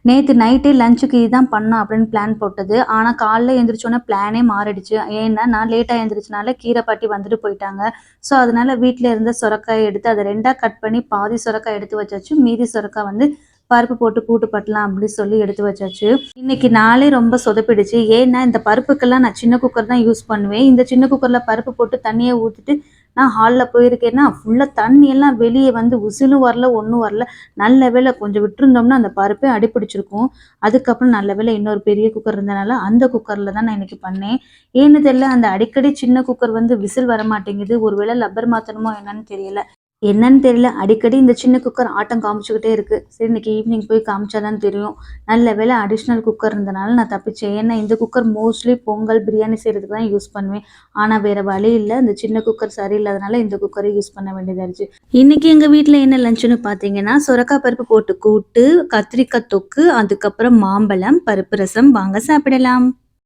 நேத்து நைட்டே லஞ்சுக்கு இதுதான் பண்ணலாம் அப்படின்னு பிளான் போட்டது. ஆனா காலைல எந்திரிச்சோனே பிளானே மாறிடுச்சு. ஏன்னா, நான் லேட்டா எந்திரிச்சனால கீரை பாட்டி வந்துட்டு போயிட்டாங்க. ஸோ, அதனால வீட்ல இருந்த சொரக்காய எடுத்து அத 2ஆ கட் பண்ணி பாதி சொரக்காய் எடுத்து வச்சாச்சு. மீதி சொரக்காய் வந்து பருப்பு போட்டு கூட்டு பண்ணலாம் அப்படின்னு சொல்லி எடுத்து வச்சாச்சு. இன்னைக்கு நாளே ரொம்ப சொதப்பிடுச்சு. ஏன்னா, இந்த பருப்புக்கெல்லாம் நான் சின்ன குக்கர் தான் யூஸ் பண்ணுவேன். இந்த சின்ன குக்கர்ல பருப்பு போட்டு தண்ணிய ஊத்திட்டு நான் ஹால்ல போயிருக்கேன்னா, ஃபுல்லா தண்ணி எல்லாம் வெளிய வந்து விசிலும் வரல, ஒண்ணும் வரல. நல்ல வேளை கொஞ்சம் விட்டுருந்தோம்னா, அந்த பருப்பே அடிபிடிச்சிருக்கும். அதுக்கப்புறம் நல்ல வேளை இன்னொரு பெரிய குக்கர் இருந்தனால, அந்த குக்கர்ல தான் நான் இன்னைக்கு பண்ணேன். ஏன்னு தெரியல, அந்த அடிக்கடி சின்ன குக்கர் வந்து விசில் வரமாட்டேங்குது. ஒரு வேளை லப்பர் மாத்தணுமோ என்னன்னு தெரியல. அடிக்கடி இந்த சின்ன குக்கர் ஆட்டம் காமிச்சுக்கிட்டே இருக்கு. சரி இன்னைக்கு ஈவினிங் போய் காமிச்சா தான் தெரியும். நல்ல வேளை அடிஷனல் குக்கர் இருந்தனால நான் தப்பிச்சேன். ஏன்னா இந்த குக்கர் மோஸ்ட்லி பொங்கல், பிரியாணி செய்றதுக்கு தான் யூஸ் பண்ணுவேன். ஆனா வேற வழி இல்ல. இந்த சின்ன குக்கர் சரியில்லாதனால இந்த குக்கரை யூஸ் பண்ண வேண்டியதாயிருச்சு. இன்னைக்கு எங்க வீட்ல என்ன லஞ்சுன்னு பார்த்தீங்கன்னா, சொரக்காய் பருப்பு போட்டு கூட்டு, கத்திரிக்காய் தொக்கு, அதுக்கப்புறம் மாம்பழம், பருப்பு ரசம். வாங்க சாப்பிடலாம்.